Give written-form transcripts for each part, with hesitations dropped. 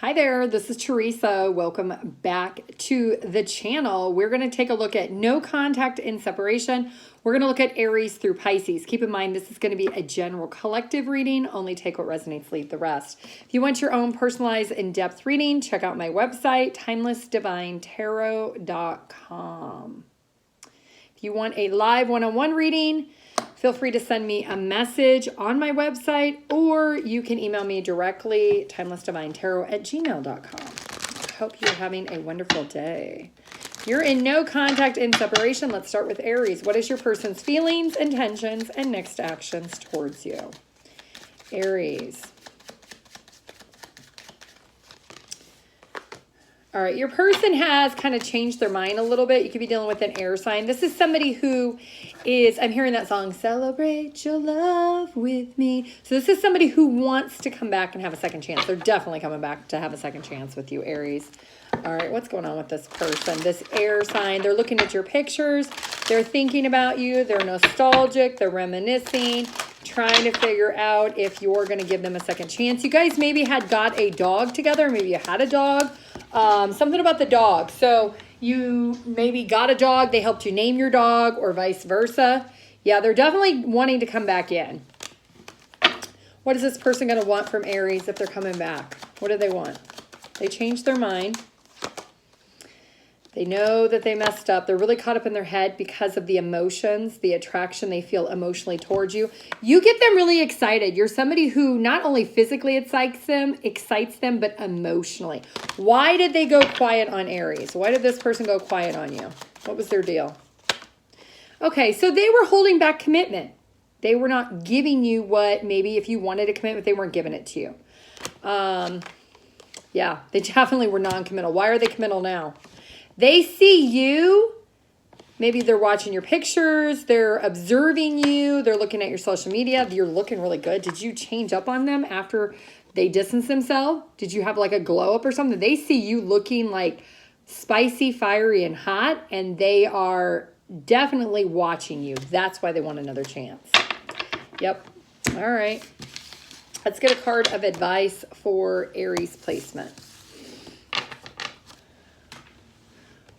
Hi there, this is Teresa. Welcome back to the channel. We're going to take a look at no contact and separation. We're going to look at Aries through Pisces. Keep in mind, this is going to be a general collective reading. Only take what resonates, leave the rest. If you want your own personalized in-depth reading, check out my website, TimelessDivineTarot.com. If you want a live one-on-one reading, feel free to send me a message on my website, or you can email me directly, TimelessDivineTarot@gmail.com. I hope you're having a wonderful day. You're in no contact and separation. Let's start with Aries. What is your person's feelings, intentions, and next actions towards you? Aries. All right, your person has kind of changed their mind a little bit. You could be dealing with an air sign. This is somebody who is, I'm hearing that song, Celebrate Your Love With Me. So this is somebody who wants to come back and have a second chance. They're definitely coming back to have a second chance with you, Aries. All right, what's going on with this person? This air sign, they're looking at your pictures. They're thinking about you. They're nostalgic. They're reminiscing, trying to figure out if you're going to give them a second chance. You guys maybe had got a dog together. Maybe you had a dog. Something about the dog. So you maybe got a dog. They helped you name your dog or vice versa. Yeah, they're definitely wanting to come back in. What is this person going to want from Aries if they're coming back? What do they want? They changed their mind. They know that they messed up. They're really caught up in their head because of the emotions, the attraction they feel emotionally towards you. You get them really excited. You're somebody who not only physically excites them, but emotionally. Why did they go quiet on Aries? Why did this person go quiet on you? What was their deal? Okay, so they were holding back commitment. They were not giving you what maybe if you wanted a commitment, they weren't giving it to you. Yeah, they definitely were non-committal. Why are they committal now? They see you, maybe they're watching your pictures, they're observing you, they're looking at your social media, you're looking really good. Did you change up on them after they distance themselves? Did you have like a glow up or something? They see you looking like spicy, fiery, and hot, and they are definitely watching you. That's why they want another chance. Yep. All right. Let's get a card of advice for Aries placement.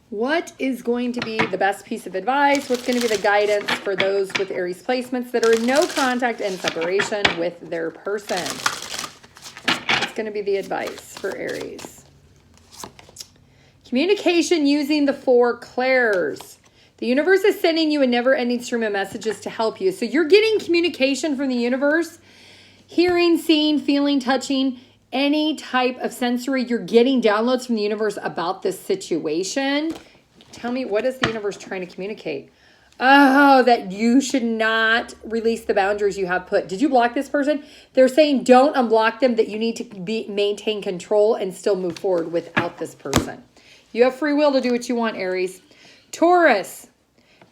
What is going to be the best piece of advice? What's going to be the guidance for those with Aries placements that are in no contact and separation with their person? What's going to be the advice for Aries? Communication using the four clairs. The universe is sending you a never-ending stream of messages to help you. So you're getting communication from the universe, hearing, seeing, feeling, touching, any type of sensory. You're getting downloads from the universe about this situation. Tell me, what is the universe trying to communicate? Oh, that you should not release the boundaries you have put. Did you block this person? They're saying don't unblock them, that you need to maintain control and still move forward without this person. You have free will to do what you want, Aries. Taurus,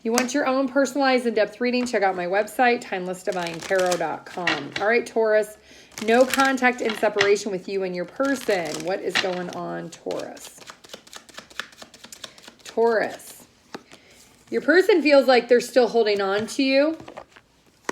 you want your own personalized in-depth reading? Check out my website, TimelessDivineTarot.com. All right, Taurus. No contact and separation with you and your person. What is going on, Taurus? Taurus. Your person feels like they're still holding on to you.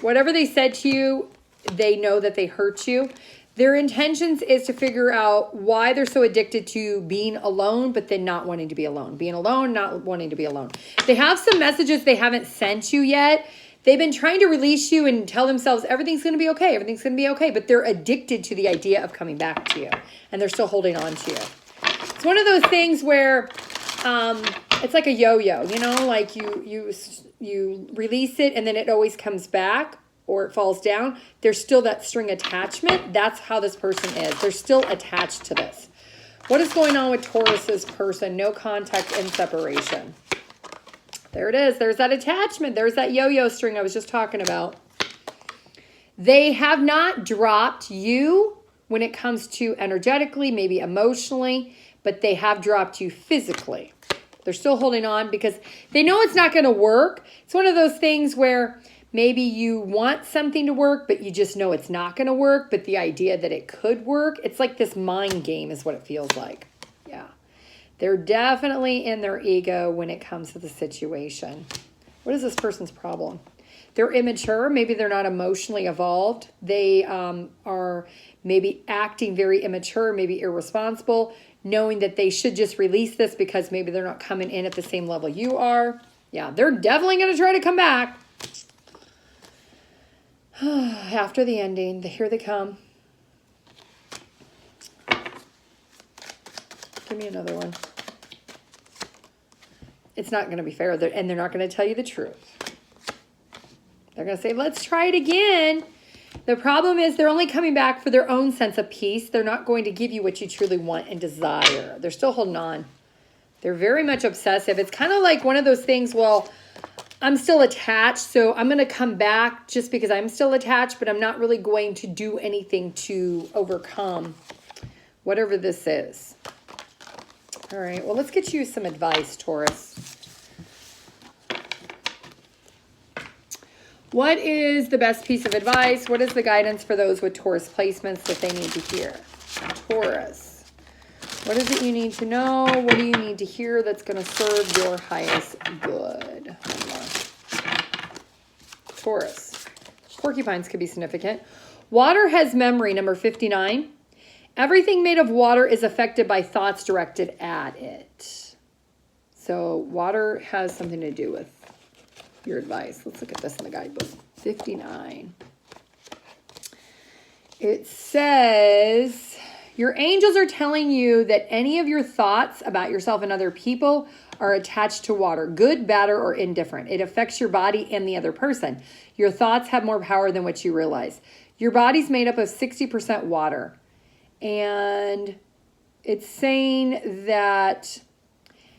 Whatever they said to you, they know that they hurt you. Their intentions is to figure out why they're so addicted to being alone, but then not wanting to be alone. Being alone, not wanting to be alone. They have some messages they haven't sent you yet. They've been trying to release you and tell themselves everything's going to be okay. Everything's going to be okay. But they're addicted to the idea of coming back to you. And they're still holding on to you. It's one of those things where it's like a yo-yo. You know, like you release it and then it always comes back or it falls down. There's still that string attachment. That's how this person is. They're still attached to this. What is going on with Taurus's person? No contact and separation. There it is. There's that attachment. There's that yo-yo string I was just talking about. They have not dropped you when it comes to energetically, maybe emotionally, but they have dropped you physically. They're still holding on because they know it's not going to work. It's one of those things where maybe you want something to work, but you just know it's not going to work, but the idea that it could work, it's like this mind game is what it feels like. Yeah. They're definitely in their ego when it comes to the situation. What is this person's problem? They're immature. Maybe they're not emotionally evolved. They are maybe acting very immature, maybe irresponsible, knowing that they should just release this because maybe they're not coming in at the same level you are. Yeah, they're definitely going to try to come back. After the ending, here they come. Give me another one. It's not going to be fair, and they're not going to tell you the truth. They're going to say, let's try it again. The problem is they're only coming back for their own sense of peace. They're not going to give you what you truly want and desire. They're still holding on. They're very much obsessive. It's kind of like one of those things, well, I'm still attached, so I'm going to come back just because I'm still attached, but I'm not really going to do anything to overcome whatever this is. All right, well, let's get you some advice, Taurus. What is the best piece of advice? What is the guidance for those with Taurus placements that they need to hear? Taurus. What is it you need to know? What do you need to hear that's going to serve your highest good? Taurus. Porcupines could be significant. Water has memory, number 59. Everything made of water is affected by thoughts directed at it. So water has something to do with your advice. Let's look at this in the guidebook. 59. It says, your angels are telling you that any of your thoughts about yourself and other people are attached to water, good, bad, or indifferent. It affects your body and the other person. Your thoughts have more power than what you realize. Your body's made up of 60% water. And it's saying that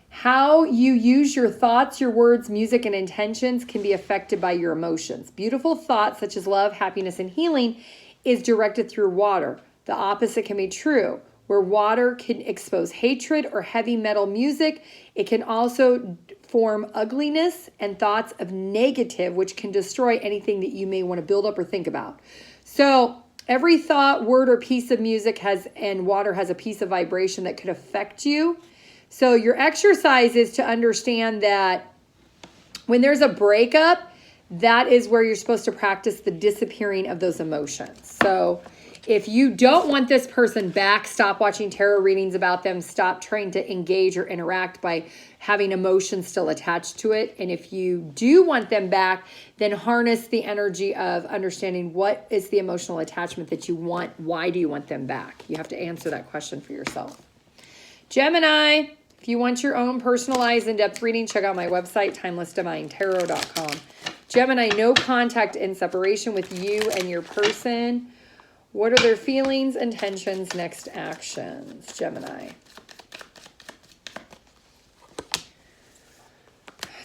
how you use your thoughts, your words, music, and intentions can be affected by your emotions. Beautiful thoughts such as love, happiness, and healing is directed through water. The opposite can be true. Where water can expose hatred or heavy metal music, it can also form ugliness and thoughts of negative, which can destroy anything that you may want to build up or think about. So every thought, word, or piece of music and water has a piece of vibration that could affect you. So your exercise is to understand that when there's a breakup, that is where you're supposed to practice the disappearing of those emotions. So if you don't want this person back, stop watching tarot readings about them. Stop trying to engage or interact by having emotions still attached to it. And if you do want them back, then harness the energy of understanding what is the emotional attachment that you want. Why do you want them back? You have to answer that question for yourself. Gemini, if you want your own personalized in-depth reading, check out my website, TimelessDivineTarot.com. Gemini, no contact and separation with you and your person. What are their feelings, intentions, next actions? Gemini.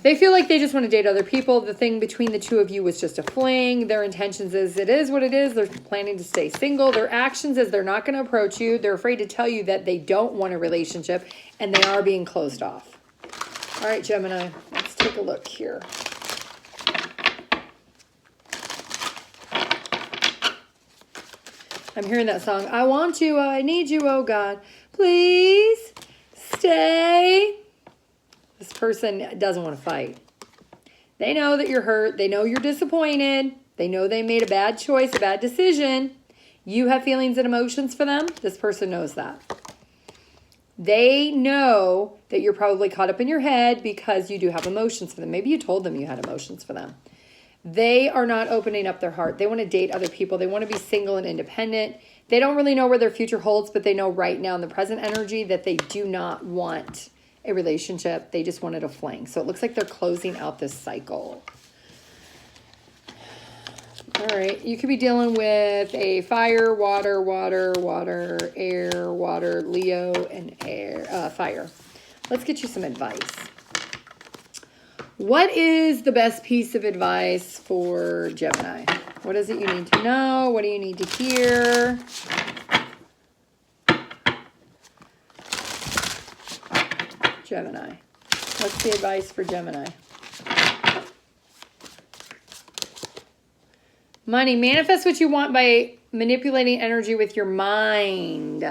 They feel like they just want to date other people. The thing between the two of you was just a fling. Their intentions is it is what it is. They're planning to stay single. Their actions is they're not going to approach you. They're afraid to tell you that they don't want a relationship, and they are being closed off. All right, Gemini, let's take a look here. I'm hearing that song. I want you, I need you, oh God. Please stay. This person doesn't want to fight. They know that you're hurt. They know you're disappointed. They know they made a bad choice, a bad decision. You have feelings and emotions for them. This person knows that. They know that you're probably caught up in your head because you do have emotions for them. Maybe you told them you had emotions for them. They are not opening up their heart. They want to date other people. They want to be single and independent. They don't really know where their future holds, but they know right now in the present energy that they do not want a relationship. They just wanted a fling. So it looks like they're closing out this cycle. All right. You could be dealing with a fire, water, air, water, Leo, and air, fire. Let's get you some advice. What is the best piece of advice for Gemini? What is it you need to know? What do you need to hear? Gemini. What's the advice for Gemini? Money. Manifest what you want by manipulating energy with your mind.